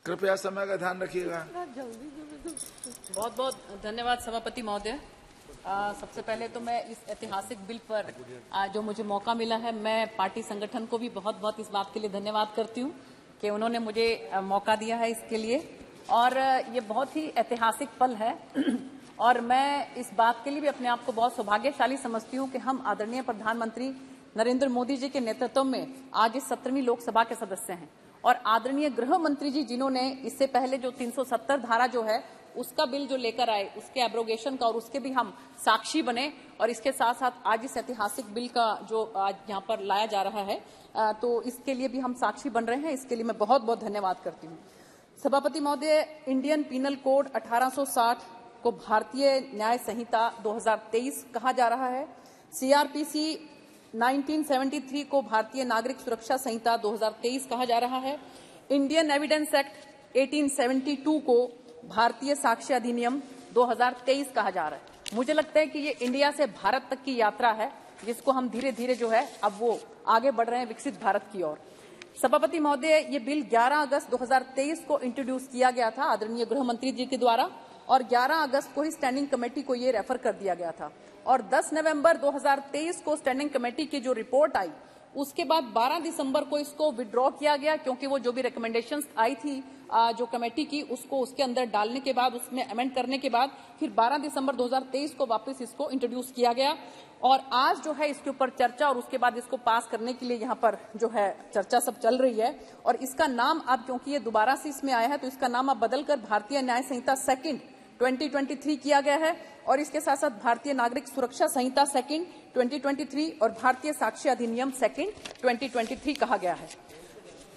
कृपया समय का ध्यान रखिएगा। बहुत बहुत धन्यवाद सभापति महोदय। सबसे पहले तो मैं इस ऐतिहासिक बिल पर जो मुझे मौका मिला है, मैं पार्टी संगठन को भी बहुत बहुत इस बात के लिए धन्यवाद करती हूँ कि उन्होंने मुझे मौका दिया है इसके लिए। और ये बहुत ही ऐतिहासिक पल है और मैं इस बात के लिए भी अपने आप को बहुत सौभाग्यशाली समझती हूँ कि हम आदरणीय प्रधानमंत्री नरेंद्र मोदी जी के नेतृत्व में आज इस 17वीं लोकसभा के सदस्य हैं और आदरणीय गृह मंत्री जी जिन्होंने इससे पहले जो 370 धारा जो है उसका बिल जो लेकर आए, उसके एब्रोगेशन का, और उसके भी हम साक्षी बने और इसके साथ साथ आज इस ऐतिहासिक बिल का जो आज यहाँ पर लाया जा रहा है तो इसके लिए भी हम साक्षी बन रहे हैं। इसके लिए मैं बहुत बहुत धन्यवाद करती हूँ। सभापति महोदय, इंडियन पीनल कोड 1860 को भारतीय न्याय संहिता 2023 कहा जा रहा है। सीआरपीसी 1973 को भारतीय नागरिक सुरक्षा संहिता 2023 कहा जा रहा है। इंडियन एविडेंस एक्ट 1872 को भारतीय साक्ष्य अधिनियम 2023 कहा जा रहा है। मुझे लगता है कि ये इंडिया से भारत तक की यात्रा है जिसको हम धीरे धीरे जो है अब वो आगे बढ़ रहे हैं विकसित भारत की ओर। सभापति महोदय, ये बिल 11 अगस्त 2023 को इंट्रोड्यूस किया गया था आदरणीय गृह मंत्री जी के द्वारा और 11 अगस्त को ही स्टैंडिंग कमेटी को ये रेफर कर दिया गया था और 10 नवंबर 2023 को स्टैंडिंग कमेटी की जो रिपोर्ट आई उसके बाद 12 दिसंबर को इसको विड्रॉ किया गया क्योंकि वो जो भी रिकमेंडेशंस आई थी जो कमेटी की उसको उसके अंदर डालने के बाद उसमें अमेंड करने के बाद फिर 12 दिसंबर 2023 को वापस इसको इंट्रोड्यूस किया गया और आज जो है इसके ऊपर चर्चा और उसके बाद इसको पास करने के लिए यहाँ पर जो है चर्चा सब चल रही है और इसका नाम अब क्योंकि ये दोबारा से इसमें आया है तो इसका नाम अब बदलकर भारतीय न्याय संहिता सेकंड 2023 किया गया है और इसके साथ साथ भारतीय नागरिक सुरक्षा संहिता सेकंड 2023 और भारतीय साक्ष्य अधिनियम सेकंड 2023 कहा गया है।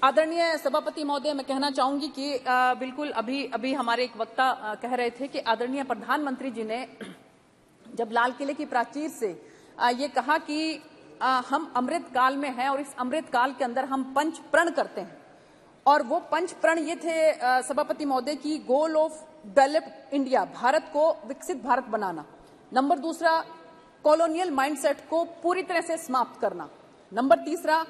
आदरणीय सभापति महोदय, मैं कहना चाहूंगी कि बिल्कुल अभी हमारे एक वक्ता कह रहे थे कि आदरणीय प्रधानमंत्री जी ने जब लाल किले की प्राचीर से ये कहा कि हम अमृत काल में हैं और इस अमृत काल के अंदर हम पंच प्रण करते हैं और वो पंच प्रण ये थे सभापति महोदय की goal of developed India, Bharat को विकसित भारत बनाना। नंबर दूसरा, कॉलोनियल माइंडसेट को पूरी तरह से समाप्त करना। नंबर तीसरा,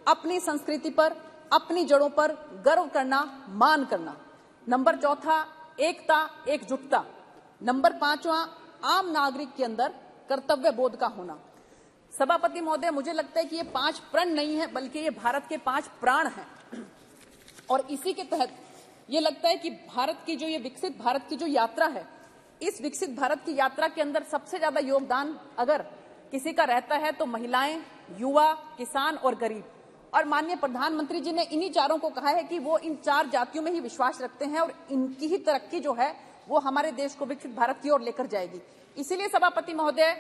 अपनी संस्कृति पर, अपनी जड़ों पर गर्व करना, मान करना। नंबर चौथा, एकता, एकजुटता। नंबर पांचवा, आम नागरिक के अंदर कर्तव्य बोध का होना। सभापति महोदय, मुझे लगता है कि ये 5 प्रण नहीं है बल्कि ये भारत के 5 प्राण हैं और इसी के तहत ये लगता है कि भारत की जो ये विकसित भारत की जो यात्रा है, इस विकसित भारत की यात्रा के अंदर सबसे ज्यादा योगदान अगर किसी का रहता है तो महिलाएं, युवा, किसान और गरीब। और माननीय प्रधानमंत्री जी ने इन्हीं चारों को कहा है कि वो इन 4 जातियों में ही विश्वास रखते हैं और इनकी ही तरक्की जो है वो हमारे देश को विकसित भारत की ओर लेकर जाएगी। इसीलिए सभापति महोदय,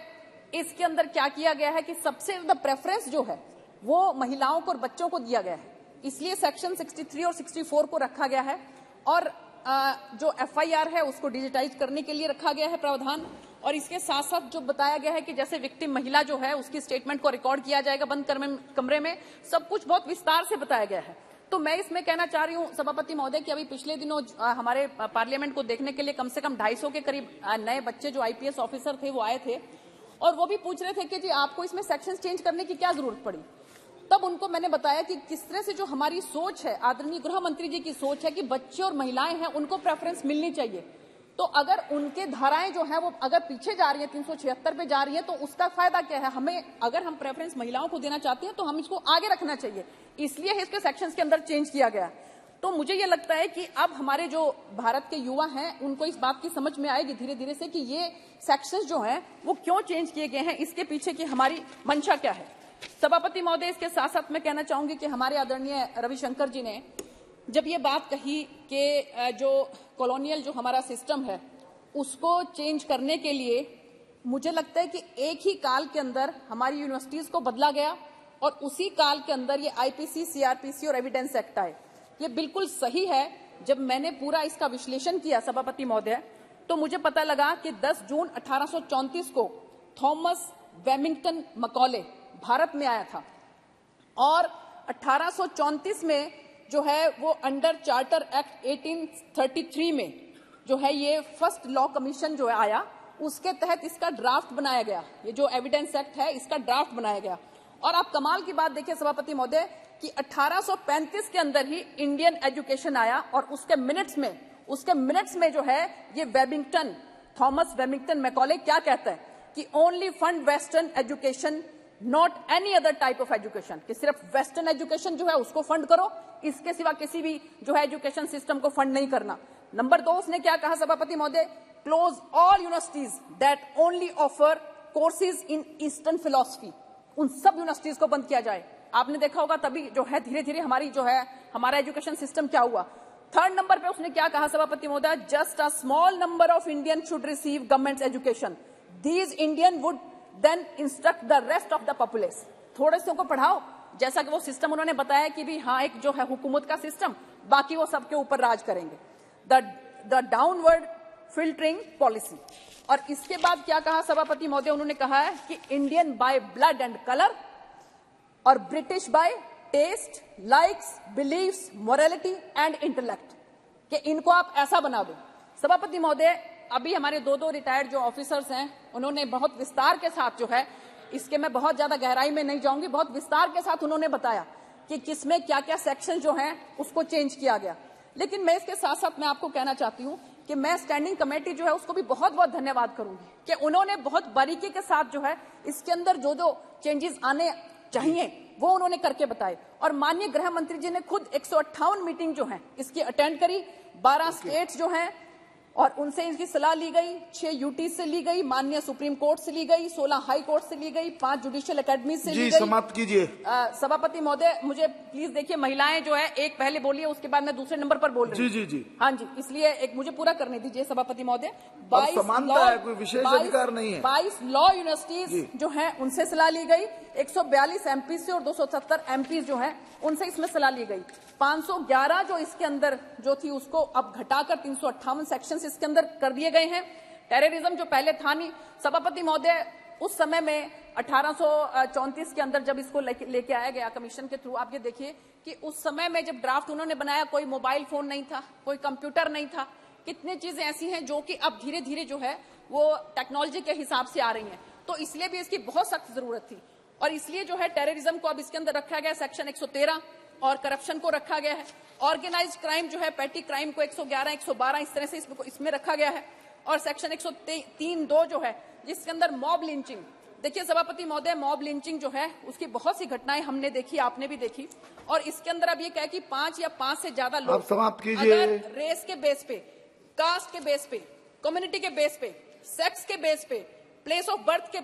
इसके अंदर क्या किया गया है कि सबसे ज्यादा प्रेफरेंस जो है वो महिलाओं को और बच्चों को दिया गया है, इसलिए सेक्शन 63 और 64 को रखा गया है और जो FIR है उसको डिजिटाइज करने के लिए रखा गया है प्रावधान। और इसके साथ साथ जो बताया गया है कि जैसे विक्टिम महिला जो है उसकी स्टेटमेंट को रिकॉर्ड किया जाएगा बंद कमरे में, सब कुछ बहुत विस्तार से बताया गया है। तो मैं इसमें कहना चाह रही हूँ सभापति महोदय कि अभी पिछले दिनों हमारे पार्लियामेंट को देखने के लिए कम से कम 250 के करीब नए बच्चे जो IPS ऑफिसर थे वो आए थे और वो भी पूछ रहे थे कि जी आपको इसमें सेक्शन चेंज करने की क्या जरूरत पड़ी। तब उनको मैंने बताया कि किस तरह से जो हमारी सोच है, आदरणीय गृह मंत्री जी की सोच है कि बच्चे और महिलाएं हैं उनको प्रेफरेंस मिलनी चाहिए। तो अगर उनके धाराएं जो है वो अगर पीछे जा रही है 376 पे जा रही है तो उसका फायदा क्या है हमें? अगर हम प्रेफरेंस महिलाओं को देना चाहते हैं तो हम इसको आगे रखना चाहिए, इसलिए इसके सेक्शंस के अंदर चेंज किया गया। तो मुझे ये लगता है कि अब हमारे जो भारत के युवा हैं उनको इस बात की समझ में आएगी धीरे धीरे से कि ये सेक्शंस जो हैं वो क्यों चेंज किए गए हैं, इसके पीछे की हमारी मंशा क्या है। सभापति महोदय, इसके साथ साथ मैं कहना चाहूंगी कि हमारे आदरणीय रविशंकर जी ने जब ये बात कही कि जो कॉलोनियल जो हमारा सिस्टम है उसको चेंज करने के लिए मुझे लगता है कि एक ही काल के अंदर हमारी यूनिवर्सिटीज को बदला गया और उसी काल के अंदर ये IPC, CRPC और एविडेंस एक्ट आए। ये बिल्कुल सही है। जब मैंने पूरा इसका विश्लेषण किया सभापति महोदय तो मुझे पता लगा कि 10 जून 1834 को थॉमस वेमिंगटन मकॉले भारत में आया था और 1834 में जो है वो अंडर चार्टर एक्ट 1833 में जो है ये फर्स्ट लॉ कमीशन जो है आया, उसके तहत इसका ड्राफ्ट बनाया गया। ये जो एविडेंस एक्ट है इसका ड्राफ्ट बनाया गया। और आप कमाल की बात देखिए सभापति महोदय कि 1835 के अंदर ही इंडियन एजुकेशन आया और उसके मिनट्स में जो है ये वेबिंगटन, थॉमस वेबिंगटन मैकॉले क्या कहता है कि only fund western education, not any other type of education, कि सिर्फ वेस्टर्न एजुकेशन जो है उसको फंड करो, इसके सिवा किसी भी जो है एजुकेशन सिस्टम को फंड नहीं करना। नंबर 2 उसने क्या कहा सभापति महोदय, close all universities that only offer courses in eastern philosophy, उन सब यूनिवर्सिटीज को बंद किया जाए। आपने देखा होगा तभी जो है धीरे धीरे हमारा एजुकेशन सिस्टम क्या हुआ। 3rd नंबर पे उसने क्या कहा सभापति महोदय, just a small number of Indian should receive government education, these Indian would then instruct the rest of the populace. थोड़े से को पढ़ाओ, जैसा कि वो सिस्टम उन्होंने बताया कि भी हाँ एक जो है हुकूमत का सिस्टम, बाकी वो सबके ऊपर राज करेंगे, द डाउनवर्ड फिल्टरिंग पॉलिसी। और इसके बाद क्या कहा सभापति महोदय, उन्होंने कहा है कि Indian by blood and colour और British by taste, likes, believes, morality and intellect, कि इनको आप ऐसा बना दो। सभापति महोदय अभी हमारे 2 रिटायर्ड जो ऑफिसर्स हैं उन्होंने बहुत विस्तार के साथ जो है, इसके मैं बहुत ज्यादा गहराई में नहीं जाऊंगी, बहुत विस्तार के साथ उन्होंने बताया कि किसमें क्या क्या सेक्शन जो हैं उसको चेंज किया गया। लेकिन मैं इसके साथ साथ मैं आपको कहना चाहती हूं कि मैं स्टैंडिंग कमेटी जो है उसको भी बहुत बहुत धन्यवाद करूंगी कि उन्होंने बहुत बारीकी के साथ जो है इसके अंदर जो चेंजेस आने चाहिए वो उन्होंने करके बताए। और माननीय गृह मंत्री जी ने खुद 158 मीटिंग जो है इसकी अटेंड करी, 12 स्टेट्स जो हैं और उनसे इनकी सलाह ली गई, 6 यूटी से ली गई, माननीय सुप्रीम कोर्ट से ली गई, 16 हाई कोर्ट से ली गई, 5 जुडिशियल अकेडमी से ली गई। समाप्त कीजिए। सभापति महोदय मुझे प्लीज देखिए, महिलाएं जो है एक पहले बोलिए, उसके बाद मैं दूसरे नंबर पर बोल रही हूँ। जी। हाँ जी, इसलिए एक मुझे पूरा करने दीजिए सभापति महोदय। 22 समानता है, कोई विशेष अधिकार नहीं है। 22 लॉ यूनिवर्सिटीज जो है उनसे सलाह ली गई, 142 एमपी से और 270 एमपी जो है उनसे इसमें सलाह ली गई। 511 जो इसके अंदर जो थी उसको अब घटाकर 358 सेक्शंस इसके अंदर कर दिए गए हैं। टेररिज्म जो पहले था नहीं सभापति महोदय, उस समय में 1834 के अंदर जब इसको लेके आया गया कमीशन के थ्रू, आप ये देखिए कि उस समय में जब ड्राफ्ट उन्होंने बनाया कोई मोबाइल फोन नहीं था, कोई कंप्यूटर नहीं था, कितनी चीजें ऐसी हैं जो कि अब धीरे धीरे जो है वो टेक्नोलॉजी के हिसाब से आ रही हैं, तो इसलिए भी इसकी बहुत सख्त जरूरत थी। और इसलिए जो है टेररिज्म को अब इसके अंदर रखा गया सेक्शन 113 और करप्शन को रखा गया है, ऑर्गेनाइज्ड क्राइम जो है पेटी क्राइम को 111, 112 इस तरह से इसमें रखा गया है, और सेक्शन 103(2) जो है जिसके अंदर मॉब लिंचिंग। देखिए सभापति महोदय, मॉब लिंचिंग जो है उसकी बहुत सी घटनाएं हमने देखी, आपने भी देखी, और इसके अंदर अब ये कहे कि 5 या 5 से ज्यादा लोग समाप्त कीजिए। अगर रेस के बेस पे, कास्ट के बेस पे, कम्युनिटी के बेस पे, सेक्स के बेस पे, प्लेस ऑफ बर्थ के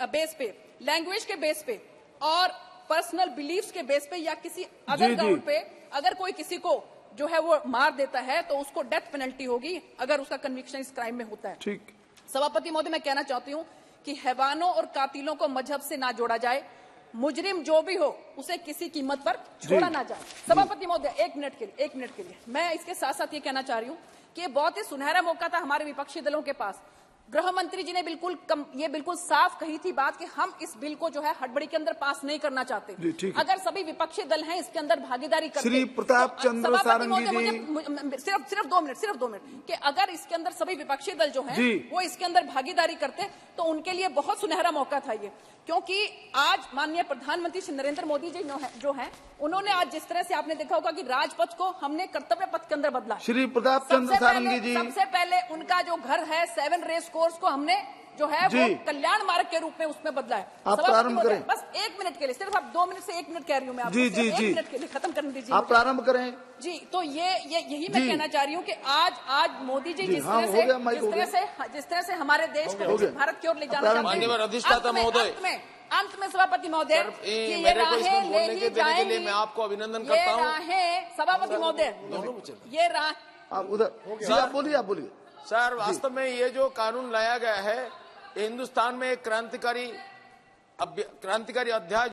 बेस पे, लैंग्वेज के बेस पे और पर्सनल बिलीफ्स के बेस पे या किसी अदर ग्राउंड पे अगर कोई किसी को जो है वो मार देता है तो उसको डेथ पेनल्टी होगी अगर उसका कन्विक्शन इस क्राइम में होता है। ठीक। सभापति महोदय मैं कहना चाहती हूँ कि हैवानों और कातिलों को मजहब से ना जोड़ा जाए, मुजरिम जो भी हो उसे किसी कीमत पर छोड़ा ना जाए। सभापति महोदय एक मिनट के लिए मैं इसके साथ साथ ये कहना चाह रही हूँ कि ये बहुत ही सुनहरा मौका था हमारे विपक्षी दलों के पास। गृह मंत्री जी ने ये बिल्कुल साफ कही थी बात कि हम इस बिल को जो है हड़बड़ी के अंदर पास नहीं करना चाहते। अगर सभी विपक्षी दल हैं इसके अंदर भागीदारी करते, श्री प्रताप चंद्र सारंगी जी, सिर्फ 2 मिनट कि अगर इसके अंदर सभी विपक्षी दल जो हैं वो इसके अंदर भागीदारी करते तो उनके लिए बहुत सुनहरा मौका था ये, क्योंकि आज माननीय प्रधानमंत्री श्री नरेंद्र मोदी जी जो हैं उन्होंने आज जिस तरह से आपने देखा होगा कि राजपथ को हमने कर्तव्य पथ के अंदर बदला। श्री प्रताप चंद्र सारंगी जी, सबसे पहले उनका जो घर है 7 रेस कोर्स को हमने जो है वो कल्याण मार्ग के रूप में उसमें बदला है। आप प्रारंभ करें। बस 1 मिनट के लिए, सिर्फ आप 2 मिनट से 1 मिनट कह रही हूँ मैं आपको, जी 1 मिनट के लिए खत्म करने दीजिए, आप प्रारंभ करें। जी तो यही मैं कहना चाह रही हूँ कि आज मोदी जी जिस तरह से हमारे देश को भारत की ओर ले जाना चाहते हैं, अंत में सभापति महोदय ये राहें ले ही जाएंगी, मैं आपको अभिनंदन करता हूँ। ये राहें सभापति महोदय, ये राह आप उधर आप बोलिए सर, वास्तव में ये जो कानून लाया गया है हिंदुस्तान में एक क्रांतिकारी अध्याय